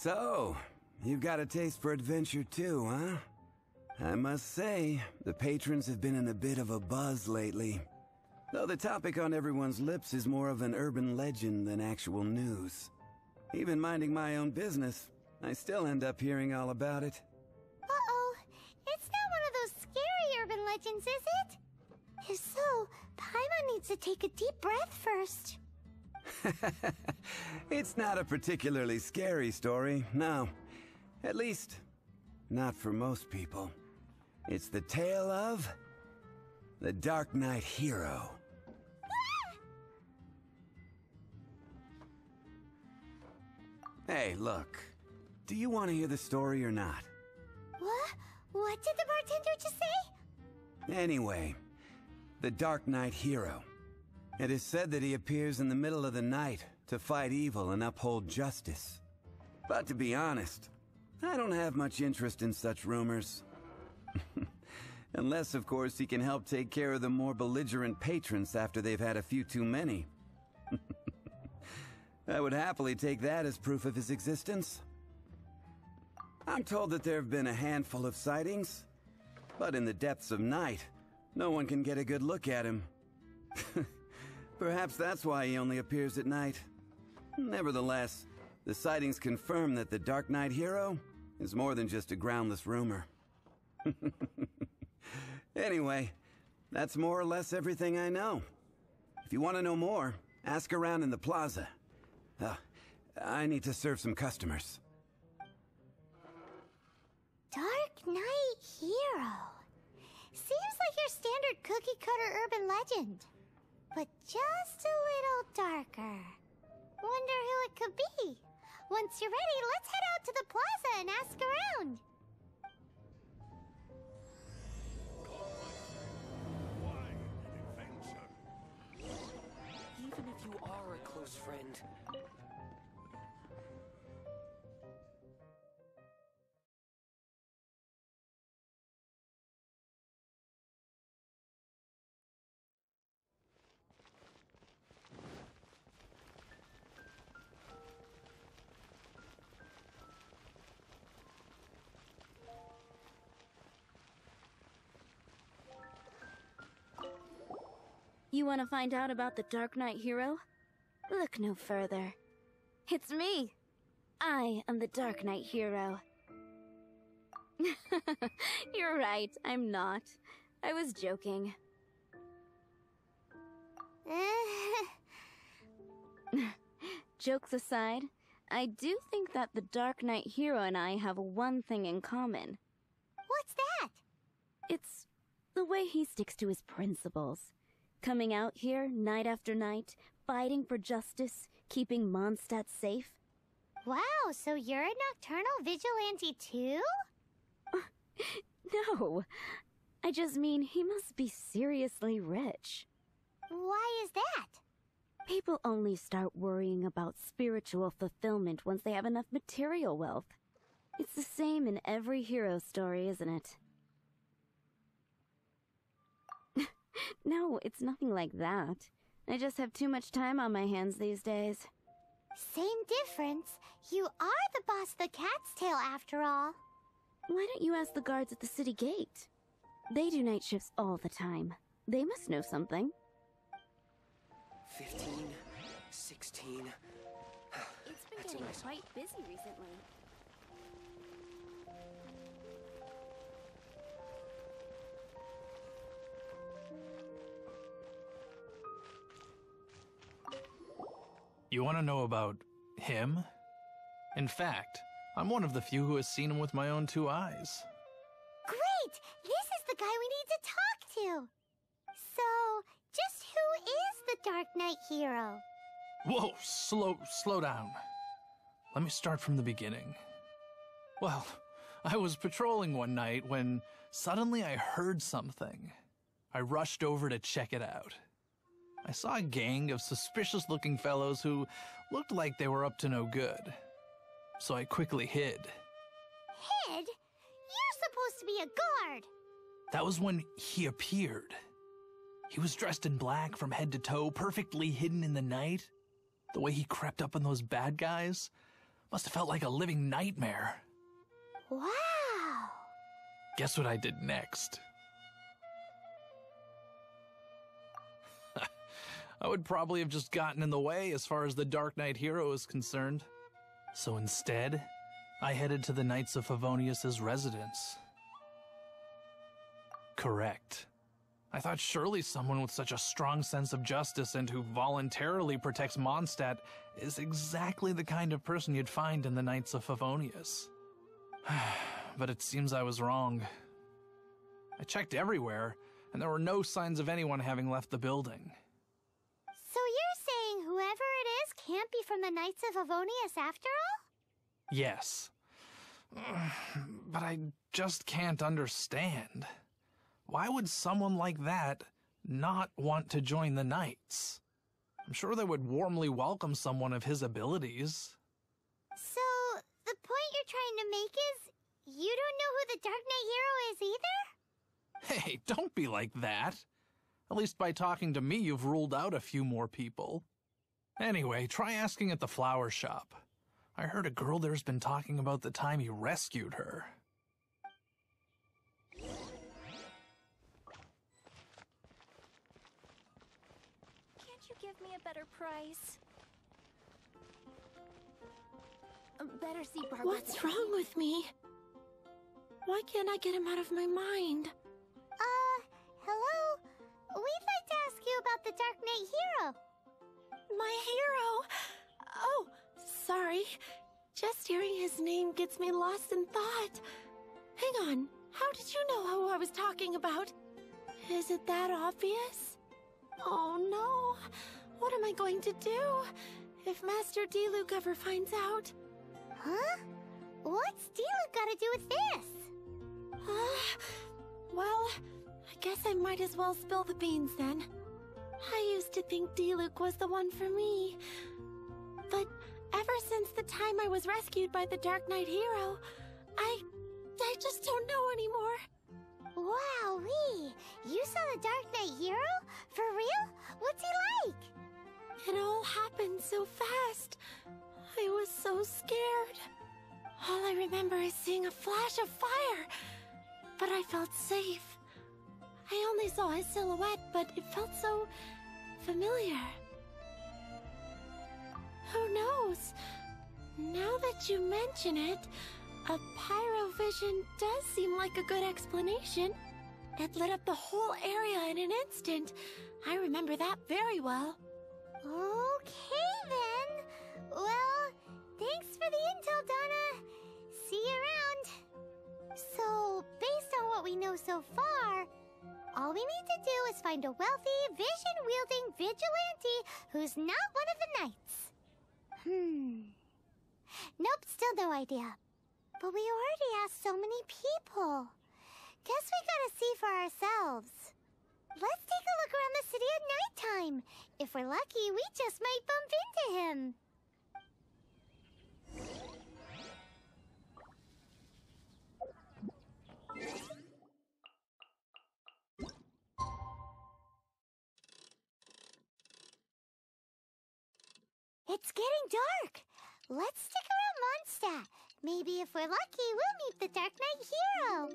So, you've got a taste for adventure too, huh? I must say, the patrons have been in a bit of a buzz lately. Though the topic on everyone's lips is more of an urban legend than actual news. Even minding my own business, I still end up hearing all about it. Uh-oh. It's not one of those scary urban legends, is it? If so, Paimon needs to take a deep breath first. It's not a particularly scary story, no. At least, not for most people. It's the tale of the Darknight hero. Hey, look. Do you want to hear the story or not? What? What did the bartender just say? Anyway, the Darknight hero. It is said that he appears in the middle of the night to fight evil and uphold justice. But to be honest, I don't have much interest in such rumors. Unless, of course, he can help take care of the more belligerent patrons after they've had a few too many. I would happily take that as proof of his existence. I'm told that there have been a handful of sightings, but in the depths of night, no one can get a good look at him. Perhaps that's why he only appears at night. Nevertheless, the sightings confirm that the Darknight hero is more than just a groundless rumor. Anyway, that's more or less everything I know. If you want to know more, ask around in the plaza. I need to serve some customers. Darknight hero. Seems like your standard cookie-cutter urban legend. But just a little darker. Wonder who it could be. Once you're ready, let's head out to the plaza and ask around. Even if you are a close friend. You want to find out about the Darknight hero? Look no further. It's me! I am the Darknight hero. You're right, I'm not. I was joking. Jokes aside, I do think that the Darknight hero and I have one thing in common. What's that? It's the way he sticks to his principles. Coming out here night after night, fighting for justice, keeping Monstadt safe. Wow, so you're a nocturnal vigilante too? No, I just mean he must be seriously rich. Why is that? People only start worrying about spiritual fulfillment once they have enough material wealth. It's the same in every hero story, isn't it? No, it's nothing like that. I just have too much time on my hands these days. Same difference. You are the boss of the Cat's Tail after all. Why don't you ask the guards at the city gate? They do night shifts all the time. They must know something. 15, 16... It's been getting quite busy recently. You want to know about him? In fact, I'm one of the few who has seen him with my own 2 eyes. Great! This is the guy we need to talk to! So, just who is the Darknight hero? Whoa, slow down. Let me start from the beginning. Well, I was patrolling one night when suddenly I heard something. I rushed over to check it out. I saw a gang of suspicious-looking fellows who looked like they were up to no good. So I quickly hid. Hid? You're supposed to be a guard! That was when he appeared. He was dressed in black from head to toe, perfectly hidden in the night. The way he crept up on those bad guys, Must have felt like a living nightmare. Wow. Guess what I did next? I would probably have just gotten in the way as far as the Darknight hero is concerned. So instead, I headed to the Knights of Favonius' residence. Correct. I thought surely someone with such a strong sense of justice and who voluntarily protects Monstadt is exactly the kind of person you'd find in the Knights of Favonius. But it seems I was wrong. I checked everywhere, and there were no signs of anyone having left the building. So you're saying whoever it is can't be from the Knights of Favonius after all? Yes. But I just can't understand. Why would someone like that not want to join the Knights? I'm sure they would warmly welcome someone of his abilities. So, the point you're trying to make is, you don't know who the Darknight hero is either? Hey, don't be like that. At least by talking to me, you've ruled out a few more people. Anyway, try asking at the flower shop. I heard a girl there's been talking about the time you rescued her. Can't you give me a better price? Better see Barbara. What's wrong with me? Why can't I get him out of my mind? Hello? We'd like to ask you about the Darknight hero. My hero! Oh, sorry. Just hearing his name gets me lost in thought. Hang on, how did you know who I was talking about? Is it that obvious? Oh no, what am I going to do if Master Diluc ever finds out? Huh? What's Diluc got to do with this? Well, I guess I might as well spill the beans then. I used to think Diluc was the one for me. But ever since the time I was rescued by the Darknight hero, I just don't know anymore. Wowee! You saw the Darknight hero? For real? What's he like? It all happened so fast. I was so scared. All I remember is seeing a flash of fire. But I felt safe. I only saw his silhouette, but it felt so familiar. Who knows? Now that you mention it, a pyrovision does seem like a good explanation. It lit up the whole area in an instant. I remember that very well. Okay then. Well, thanks for the intel, Donna. See you around. So, based on what we know so far, all we need to do is find a wealthy, vision-wielding vigilante who's not one of the knights. Nope, still no idea. But we already asked so many people. Guess we gotta see for ourselves. Let's take a look around the city at nighttime. If we're lucky, we just might bump into him. It's getting dark. Let's stick around Monstadt. Maybe if we're lucky, we'll meet the Darknight hero.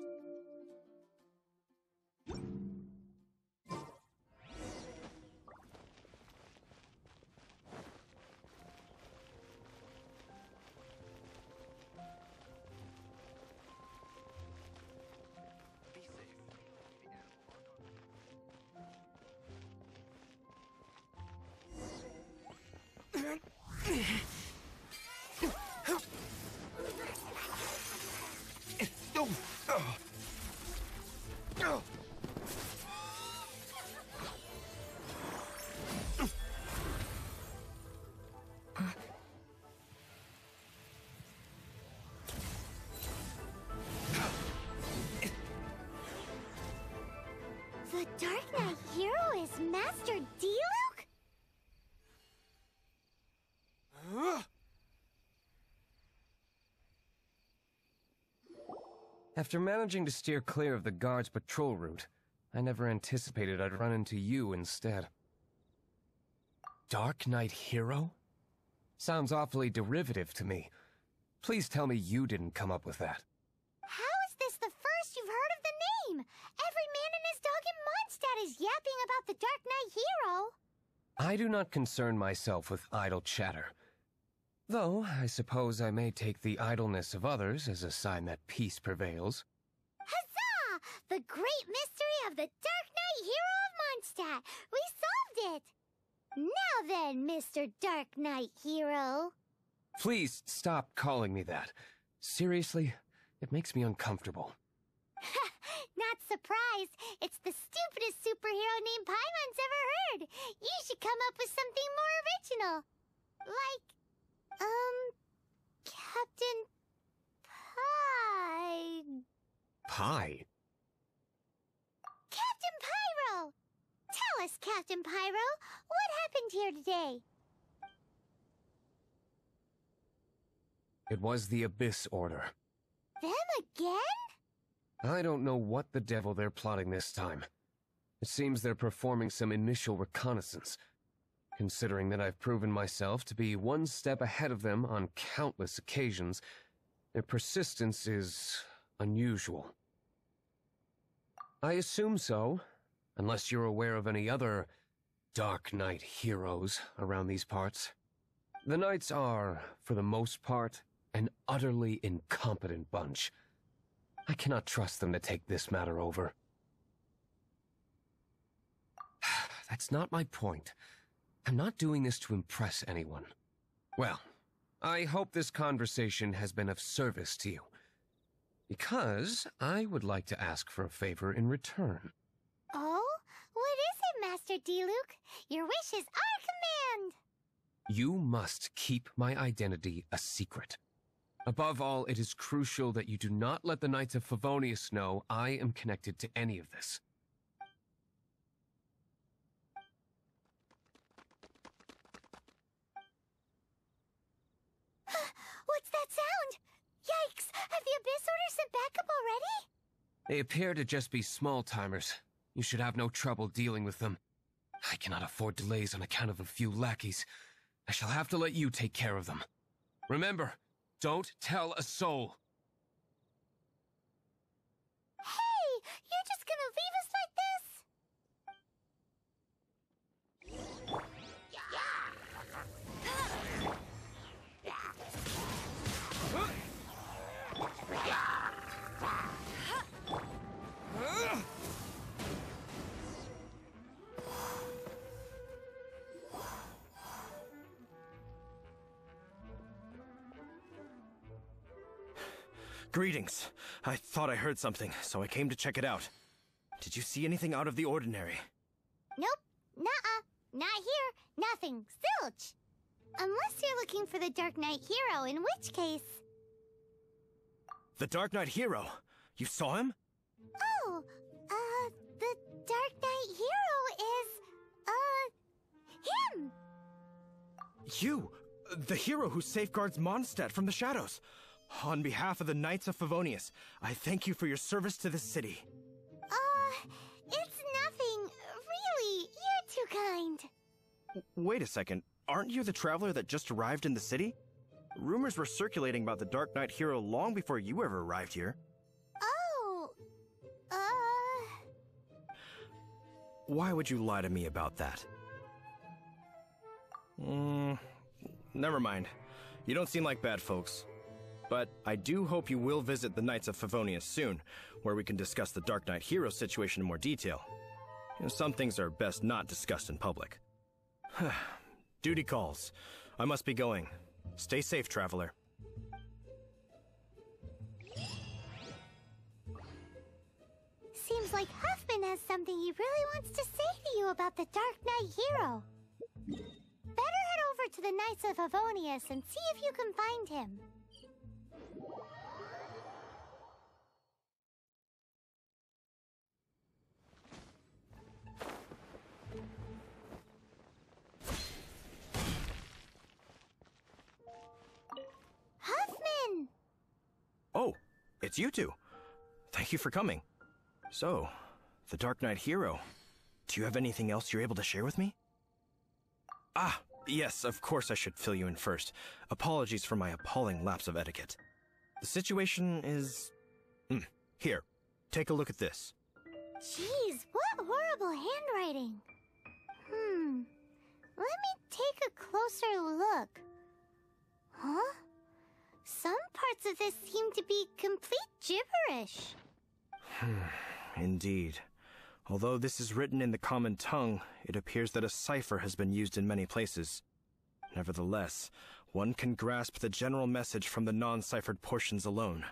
The Darknight hero is Master Diluc? After managing to steer clear of the guard's patrol route, I never anticipated I'd run into you instead. Darknight hero? Sounds awfully derivative to me. Please tell me you didn't come up with that. How is this the first you've heard of the name? Every man and his dog in Mondstadt is yapping about the Darknight hero. I do not concern myself with idle chatter. Though, I suppose I may take the idleness of others as a sign that peace prevails. Huzzah! The great mystery of the Darknight hero of Mondstadt! We solved it! Now then, Mr. Darknight hero. Please stop calling me that. Seriously, it makes me uncomfortable. Not surprised. It's the stupidest superhero name Paimon's ever heard. You should come up with something more original. Like, Captain Pie. Pie? Captain Pyro! Tell us, Captain Pyro, what happened here today? It was the Abyss Order. Them again? I don't know what the devil they're plotting this time. It seems they're performing some initial reconnaissance. Considering that I've proven myself to be one step ahead of them on countless occasions, their persistence is unusual. I assume so, unless you're aware of any other Darknight heroes around these parts. The Knights are, for the most part, an utterly incompetent bunch. I cannot trust them to take this matter over. That's not my point. I'm not doing this to impress anyone. Well, I hope this conversation has been of service to you. Because I would like to ask for a favor in return. Oh? What is it, Master D-Luke? Your wish is our command! You must keep my identity a secret. Above all, it is crucial that you do not let the Knights of Favonius know I am connected to any of this. What's that sound? Yikes! Have the Abyss Order sent backup already? They appear to just be small-timers. You should have no trouble dealing with them. I cannot afford delays on account of a few lackeys. I shall have to let you take care of them. Remember, don't tell a soul. Hey! You're just gonna leave us like this? Greetings. I thought I heard something, so I came to check it out. Did you see anything out of the ordinary? Nope. Nuh-uh. Not here. Nothing. Zilch. Unless you're looking for the Darknight hero, in which case... The Darknight hero? You saw him? Oh, the Darknight hero is, him! You! The hero who safeguards Monstadt from the shadows. On behalf of the Knights of Favonius, I thank you for your service to this city. It's nothing. Really, you're too kind. Wait a second. Aren't you the traveler that just arrived in the city? Rumors were circulating about the Darknight hero long before you ever arrived here. Oh, Why would you lie to me about that? Never mind. You don't seem like bad folks. But I do hope you will visit the Knights of Favonius soon, where we can discuss the Darknight hero situation in more detail. Some things are best not discussed in public. Duty calls. I must be going. Stay safe, traveler. seems like Huffman has something he really wants to say to you about the Darknight hero. Better head over to the Knights of Favonius and see if you can find him. Huffman! Oh, it's you two. Thank you for coming. So, the Darknight hero. Do you have anything else you're able to share with me? Ah, Yes, of course I should fill you in first. Apologies for my appalling lapse of etiquette. The situation is... Here, take a look at this. Jeez, what horrible handwriting. Let me take a closer look. Huh? Some parts of this seem to be complete gibberish. Indeed. Although this is written in the common tongue, it appears that a cipher has been used in many places. Nevertheless, one can grasp the general message from the non-ciphered portions alone.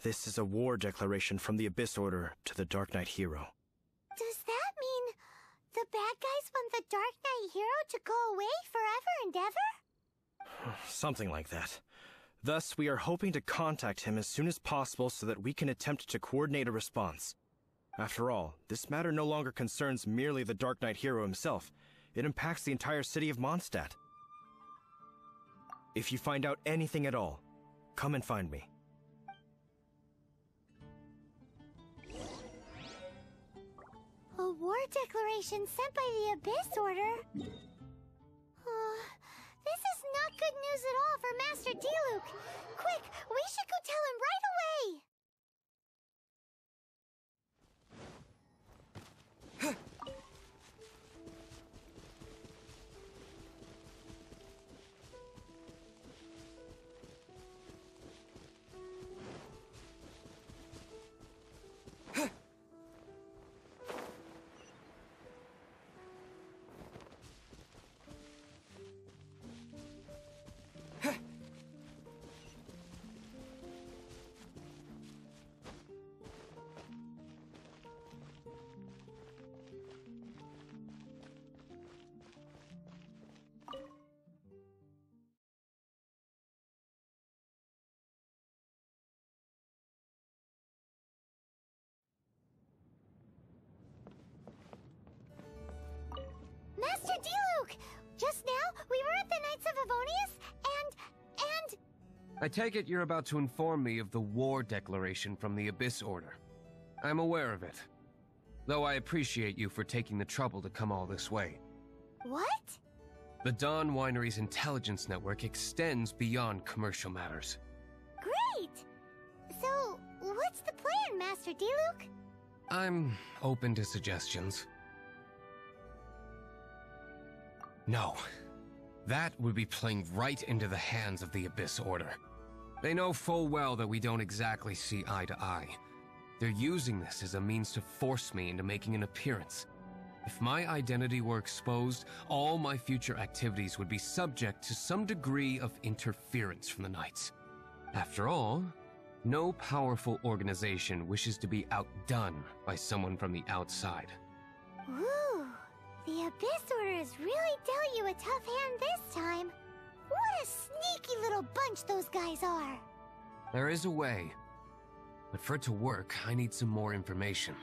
This is a war declaration from the Abyss Order to the Darknight hero. Does that mean the bad guys want the Darknight hero to go away forever and ever? Something like that. Thus, we are hoping to contact him as soon as possible so that we can attempt to coordinate a response. After all, this matter no longer concerns merely the Darknight hero himself. It impacts the entire city of Monstadt. If you find out anything at all, come and find me. A war declaration sent by the Abyss Order? This is not good news at all for Master Diluc. Quick, we should go tell him right away! Master Diluc! Just now, we were at the Knights of Avonius, and... I take it you're about to inform me of the war declaration from the Abyss Order. I'm aware of it. Though I appreciate you for taking the trouble to come all this way. What? The Dawn Winery's intelligence network extends beyond commercial matters. Great! So, what's the plan, Master Diluc? I'm open to suggestions. No. That would be playing right into the hands of the Abyss Order. They know full well that we don't exactly see eye to eye. They're using this as a means to force me into making an appearance. If my identity were exposed, all my future activities would be subject to some degree of interference from the Knights. After all, no powerful organization wishes to be outdone by someone from the outside. Ooh, the Abyss Order has really dealt you a tough hand this time. What a sneaky little bunch those guys are. There is a way. But for it to work, I need some more information.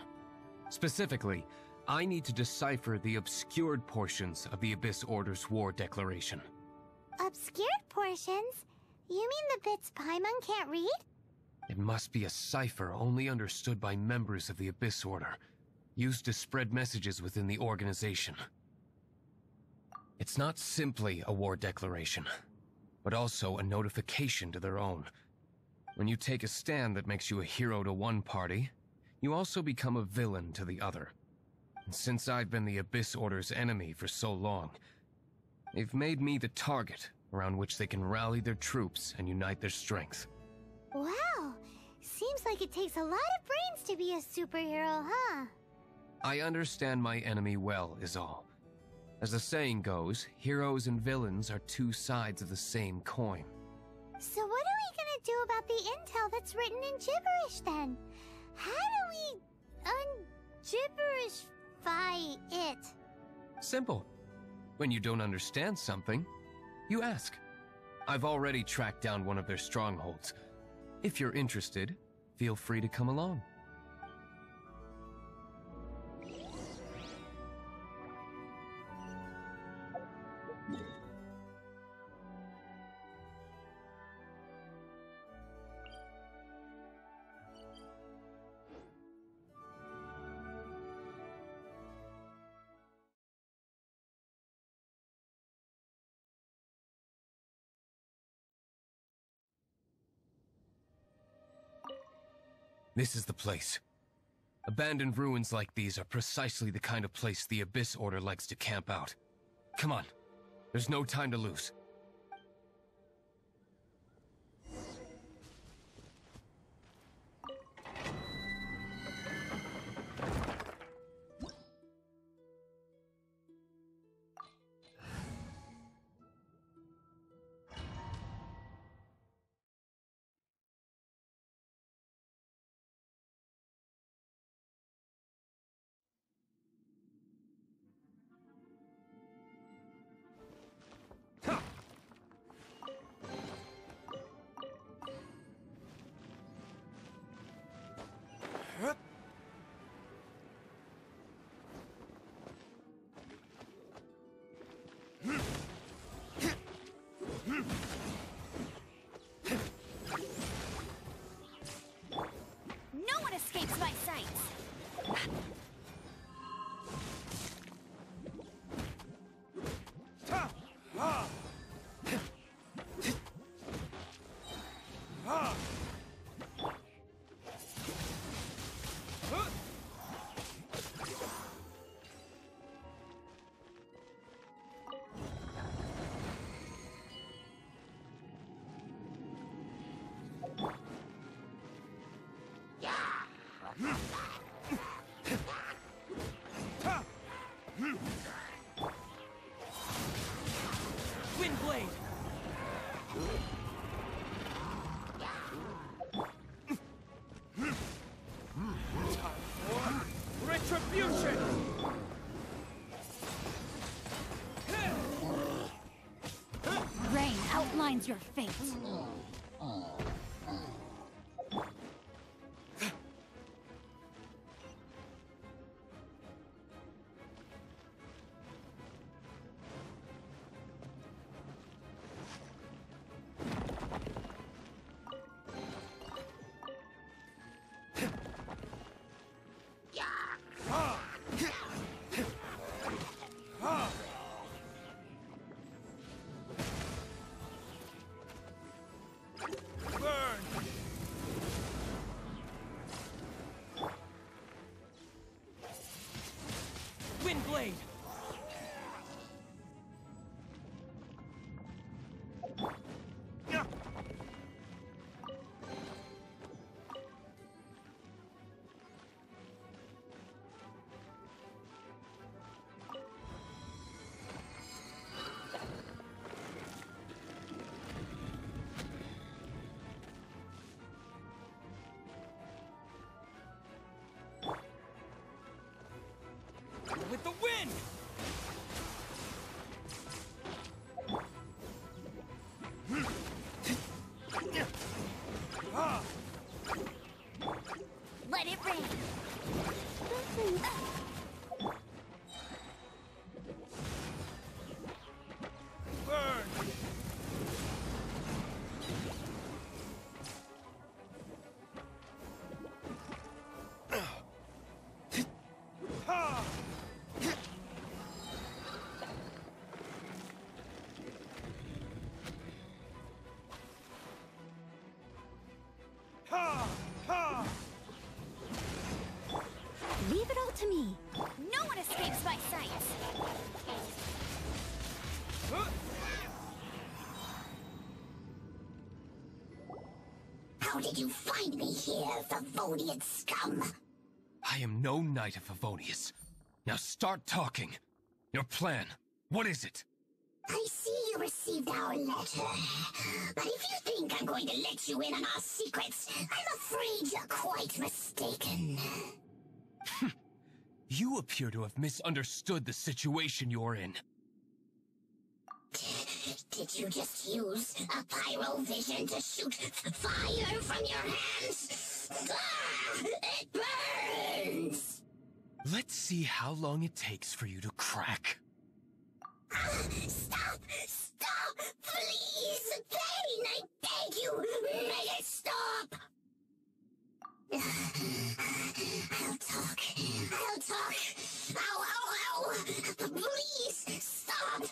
Specifically, I need to decipher the obscured portions of the Abyss Order's war declaration. Obscured portions? You mean the bits Paimon can't read? It must be a cipher only understood by members of the Abyss Order, used to spread messages within the organization. It's not simply a war declaration, but also a notification to their own. When you take a stand that makes you a hero to one party, you also become a villain to the other. And since I've been the Abyss Order's enemy for so long, they've made me the target around which they can rally their troops and unite their strength. Wow, seems like it takes a lot of brains to be a superhero, huh? I understand my enemy well, is all. As the saying goes, heroes and villains are two sides of the same coin. So what are we gonna do about the intel that's written in gibberish, then? How do we un-gibberishify it? Simple. When you don't understand something, you ask. I've already tracked down one of their strongholds. If you're interested, feel free to come along. This is the place. Abandoned ruins like these are precisely the kind of place the Abyss Order likes to camp out. Come on. There's no time to lose. No one escapes my sights! Windblade! Time for retribution! Rain outlines your fate. Windblade! With the wind! Let it rain. Burn! Leave it all to me. No one escapes my sights. How did you find me here, Favonian scum? I am no Knight of Favonius. Now start talking. Your plan. What is it? I see you received our letter. But if you think I'm going to let you in on our secrets, I'm afraid you're quite mistaken. You appear to have misunderstood the situation you're in. Did you just use a pyrovision to shoot fire from your hands? Ah, it burns! Let's see how long it takes for you to crack. Stop! Stop! Please! Pain! I beg you! Make it stop! I'll talk. I'll talk. Ow, ow, ow! Please, stop!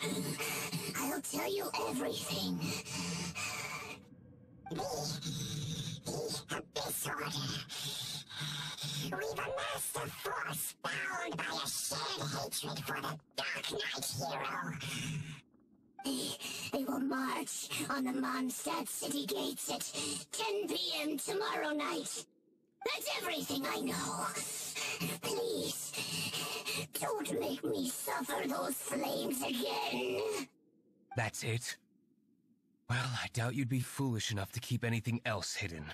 I'll tell you everything. The Abyss Order just a force bound by a shared hatred for the Darknight hero. They will march on the Monstadt city gates at 10 p.m. tomorrow night. That's everything I know. Please, don't make me suffer those flames again. That's it? Well, I doubt you'd be foolish enough to keep anything else hidden.